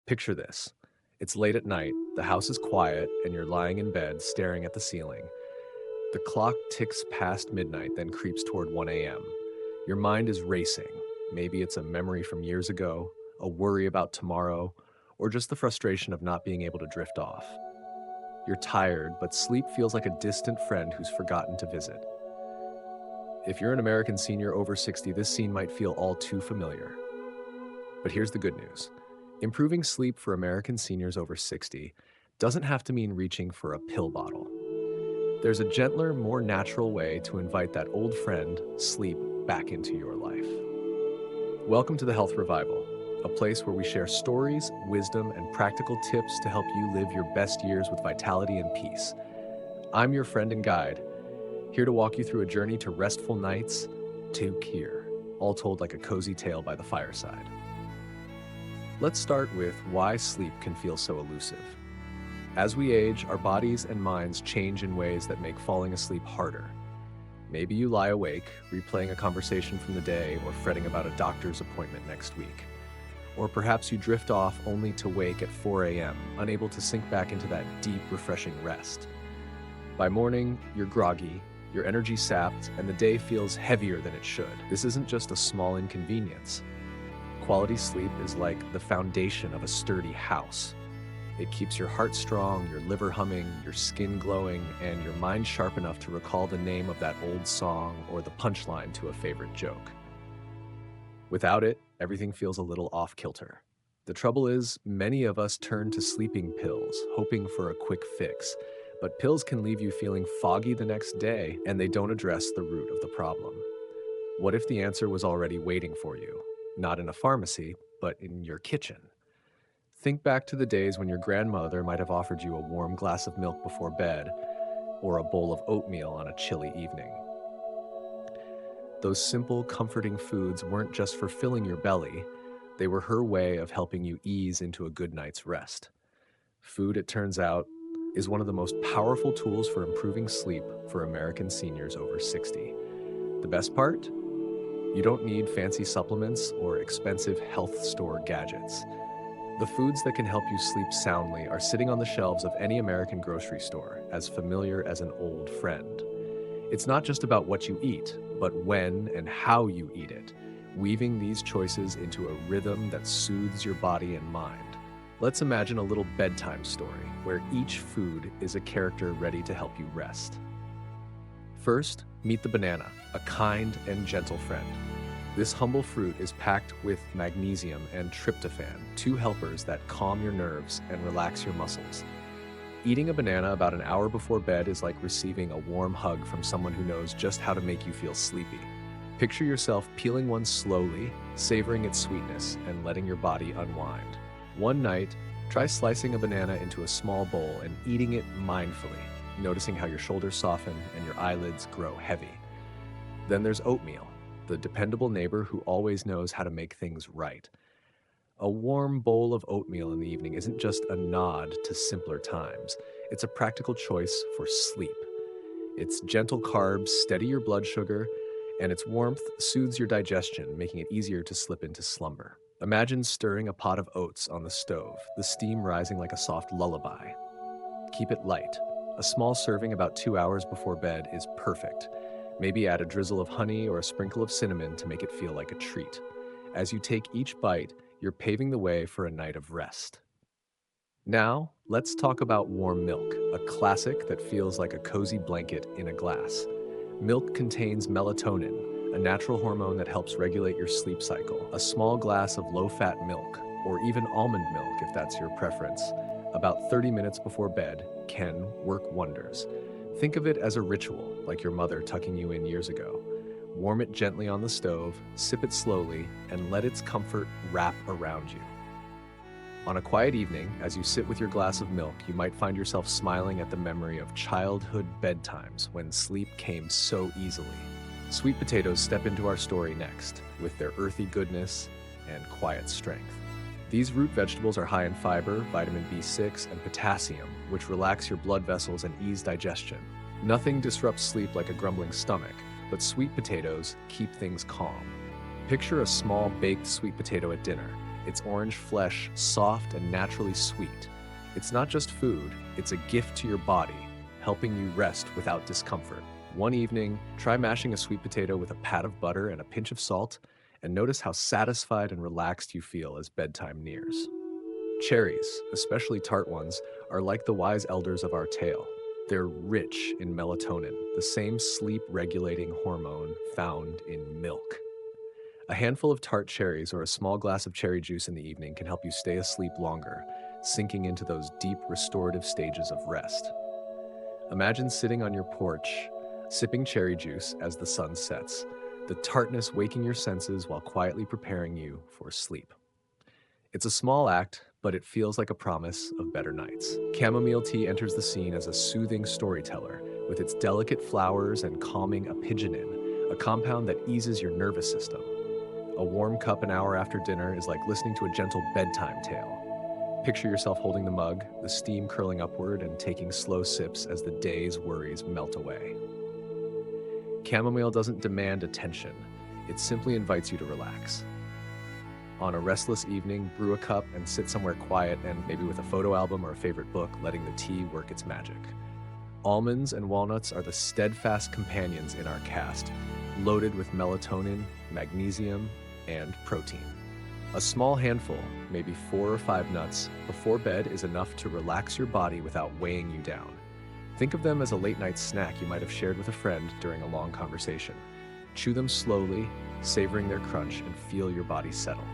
Picture this. It's late at night, the house is quiet, and you're lying in bed staring at the ceiling. The clock ticks past midnight, then creeps toward 1 a.m. Your mind is racing. Maybe it's a memory from years ago, a worry about tomorrow, or just the frustration of not being able to drift off. You're tired, but sleep feels like a distant friend who's forgotten to visit. If you're an American senior over 60, this scene might feel all too familiar. But here's the good news. Improving sleep for American seniors over 60 doesn't have to mean reaching for a pill bottle. There's a gentler, more natural way to invite that old friend, sleep, back into your life. Welcome to the Health Revival, a place where we share stories, wisdom, and practical tips to help you live your best years with vitality and peace. I'm your friend and guide, here to walk you through a journey to restful nights, to cure, all told like a cozy tale by the fireside. Let's start with why sleep can feel so elusive. As we age, our bodies and minds change in ways that make falling asleep harder. Maybe you lie awake, replaying a conversation from the day or fretting about a doctor's appointment next week. Or perhaps you drift off only to wake at 4 a.m., unable to sink back into that deep, refreshing rest. By morning, you're groggy, your energy sapped, and the day feels heavier than it should. This isn't just a small inconvenience. Quality sleep is like the foundation of a sturdy house. It keeps your heart strong, your liver humming, your skin glowing, and your mind sharp enough to recall the name of that old song or the punchline to a favorite joke. Without it, everything feels a little off-kilter. The trouble is, many of us turn to sleeping pills, hoping for a quick fix. But pills can leave you feeling foggy the next day, and they don't address the root of the problem. What if the answer was already waiting for you? Not in a pharmacy, but in your kitchen. Think back to the days when your grandmother might have offered you a warm glass of milk before bed, or a bowl of oatmeal on a chilly evening. Those simple, comforting foods weren't just for filling your belly, they were her way of helping you ease into a good night's rest. Food, it turns out, is one of the most powerful tools for improving sleep for American seniors over 60. The best part? You don't need fancy supplements or expensive health store gadgets. The foods that can help you sleep soundly are sitting on the shelves of any American grocery store, as familiar as an old friend. It's not just about what you eat, but when and how you eat it, weaving these choices into a rhythm that soothes your body and mind. Let's imagine a little bedtime story where each food is a character ready to help you rest. First, meet the banana, a kind and gentle friend. This humble fruit is packed with magnesium and tryptophan, two helpers that calm your nerves and relax your muscles. Eating a banana about an hour before bed is like receiving a warm hug from someone who knows just how to make you feel sleepy. Picture yourself peeling one slowly, savoring its sweetness, and letting your body unwind. One night, try slicing a banana into a small bowl and eating it mindfully, noticing how your shoulders soften and your eyelids grow heavy. Then there's oatmeal, the dependable neighbor who always knows how to make things right. A warm bowl of oatmeal in the evening isn't just a nod to simpler times, it's a practical choice for sleep. Its gentle carbs steady your blood sugar, and its warmth soothes your digestion, making it easier to slip into slumber. Imagine stirring a pot of oats on the stove, the steam rising like a soft lullaby. Keep it light. A small serving about 2 hours before bed is perfect. Maybe add a drizzle of honey or a sprinkle of cinnamon to make it feel like a treat. As you take each bite, you're paving the way for a night of rest. Now, let's talk about warm milk, a classic that feels like a cozy blanket in a glass. Milk contains melatonin, a natural hormone that helps regulate your sleep cycle. A small glass of low-fat milk, or even almond milk if that's your preference, about 30 minutes before bed can work wonders. Think of it as a ritual, like your mother tucking you in years ago. Warm it gently on the stove, sip it slowly, and let its comfort wrap around you. On a quiet evening, as you sit with your glass of milk, you might find yourself smiling at the memory of childhood bedtimes when sleep came so easily. Sweet potatoes step into our story next, with their earthy goodness and quiet strength. These root vegetables are high in fiber, vitamin B6, and potassium, which relax your blood vessels and ease digestion. Nothing disrupts sleep like a grumbling stomach, but sweet potatoes keep things calm. Picture a small baked sweet potato at dinner. its orange flesh soft and naturally sweet. It's not just food, it's a gift to your body, helping you rest without discomfort. One evening, try mashing a sweet potato with a pat of butter and a pinch of salt, and notice how satisfied and relaxed you feel as bedtime nears. Cherries, especially tart ones, are like the wise elders of our tale. They're rich in melatonin, the same sleep-regulating hormone found in milk. A handful of tart cherries or a small glass of cherry juice in the evening can help you stay asleep longer, sinking into those deep restorative stages of rest. Imagine sitting on your porch, sipping cherry juice as the sun sets, the tartness waking your senses while quietly preparing you for sleep. It's a small act, but it feels like a promise of better nights. Chamomile tea enters the scene as a soothing storyteller, with its delicate flowers and calming apigenin, a compound that eases your nervous system. A warm cup an hour after dinner is like listening to a gentle bedtime tale. Picture yourself holding the mug, the steam curling upward, and taking slow sips as the day's worries melt away. Chamomile doesn't demand attention, it simply invites you to relax. On a restless evening, brew a cup and sit somewhere quiet and maybe with a photo album or a favorite book, letting the tea work its magic. Almonds and walnuts are the steadfast companions in our cast, loaded with melatonin, magnesium, and protein. A small handful, maybe 4 or 5 nuts, before bed is enough to relax your body without weighing you down. Think of them as a late-night snack you might have shared with a friend during a long conversation. Chew them slowly, savoring their crunch, and feel your body settle.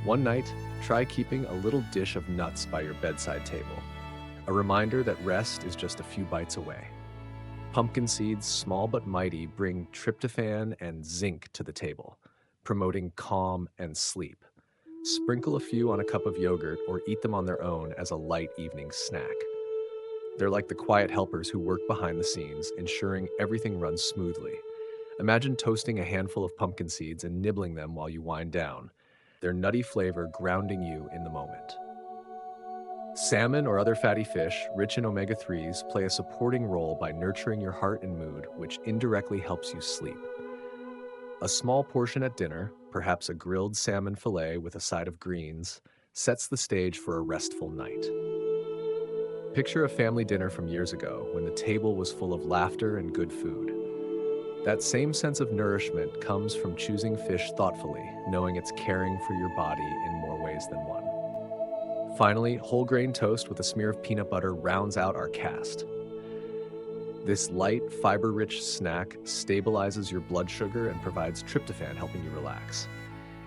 One night, try keeping a little dish of nuts by your bedside table, a reminder that rest is just a few bites away. Pumpkin seeds, small but mighty, bring tryptophan and zinc to the table, promoting calm and sleep. Sprinkle a few on a cup of yogurt or eat them on their own as a light evening snack. They're like the quiet helpers who work behind the scenes, ensuring everything runs smoothly. Imagine toasting a handful of pumpkin seeds and nibbling them while you wind down, their nutty flavor grounding you in the moment. Salmon or other fatty fish, rich in omega-3s, play a supporting role by nurturing your heart and mood, which indirectly helps you sleep. A small portion at dinner, perhaps a grilled salmon fillet with a side of greens, sets the stage for a restful night. Picture a family dinner from years ago when the table was full of laughter and good food. That same sense of nourishment comes from choosing fish thoughtfully, knowing it's caring for your body in more ways than one. Finally, whole grain toast with a smear of peanut butter rounds out our cast. This light, fiber-rich snack stabilizes your blood sugar and provides tryptophan, helping you relax.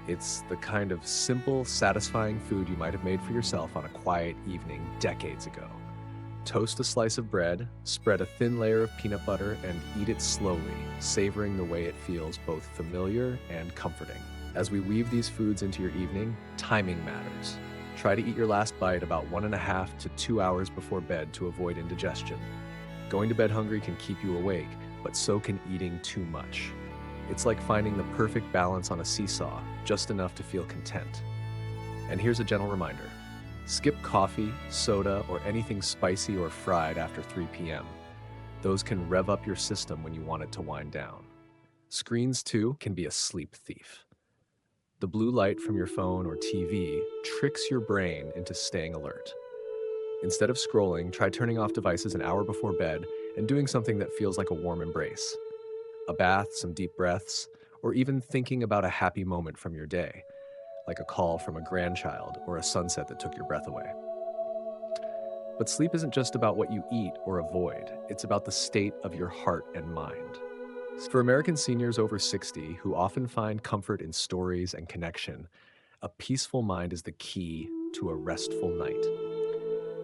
It's the kind of simple, satisfying food you might have made for yourself on a quiet evening decades ago. Toast a slice of bread, spread a thin layer of peanut butter, and eat it slowly, savoring the way it feels both familiar and comforting. As we weave these foods into your evening, timing matters. Try to eat your last bite about 1.5 to 2 hours before bed to avoid indigestion. Going to bed hungry can keep you awake, but so can eating too much. It's like finding the perfect balance on a seesaw, just enough to feel content. And here's a gentle reminder. Skip coffee, soda, or anything spicy or fried after 3 p.m. Those can rev up your system when you want it to wind down. Screens, too, can be a sleep thief. The blue light from your phone or TV tricks your brain into staying alert. Instead of scrolling, try turning off devices an hour before bed and doing something that feels like a warm embrace. A bath, some deep breaths, or even thinking about a happy moment from your day, like a call from a grandchild or a sunset that took your breath away. But sleep isn't just about what you eat or avoid, it's about the state of your heart and mind. For American seniors over 60 who often find comfort in stories and connection, a peaceful mind is the key to a restful night.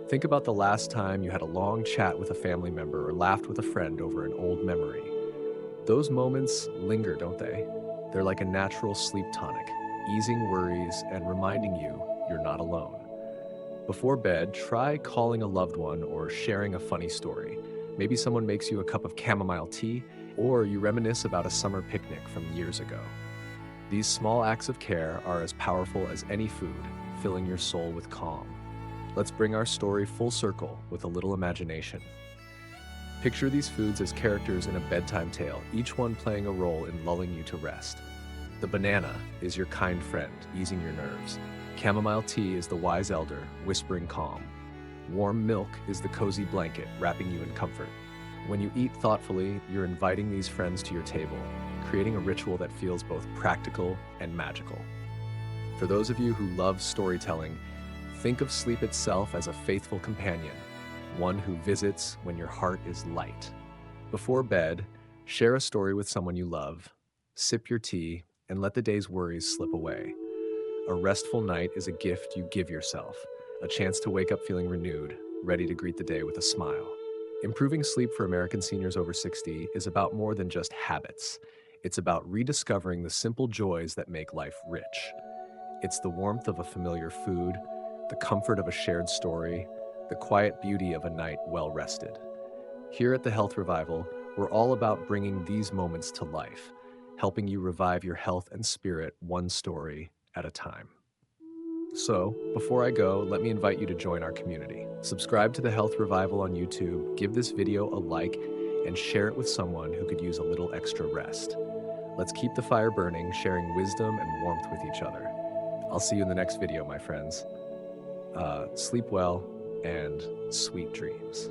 Think about the last time you had a long chat with a family member or laughed with a friend over an old memory. Those moments linger, don't they? They're like a natural sleep tonic, easing worries and reminding you you're not alone. Before bed, try calling a loved one or sharing a funny story. Maybe someone makes you a cup of chamomile tea, or you reminisce about a summer picnic from years ago. These small acts of care are as powerful as any food, filling your soul with calm. Let's bring our story full circle with a little imagination. Picture these foods as characters in a bedtime tale, each one playing a role in lulling you to rest. The banana is your kind friend, easing your nerves. Chamomile tea is the wise elder, whispering calm. Warm milk is the cozy blanket, wrapping you in comfort. When you eat thoughtfully, you're inviting these friends to your table, creating a ritual that feels both practical and magical. For those of you who love storytelling, think of sleep itself as a faithful companion, one who visits when your heart is light. Before bed, share a story with someone you love, sip your tea, and let the day's worries slip away. A restful night is a gift you give yourself, a chance to wake up feeling renewed, ready to greet the day with a smile. Improving sleep for American seniors over 60 is about more than just habits. It's about rediscovering the simple joys that make life rich. It's the warmth of a familiar food, the comfort of a shared story, the quiet beauty of a night well rested. Here at the Health Revival, we're all about bringing these moments to life, helping you revive your health and spirit one story at a time. So, before I go, let me invite you to join our community. Subscribe to the Health Revival on YouTube, give this video a like, and share it with someone who could use a little extra rest. Let's keep the fire burning, sharing wisdom and warmth with each other. I'll see you in the next video, my friends. Sleep well and sweet dreams.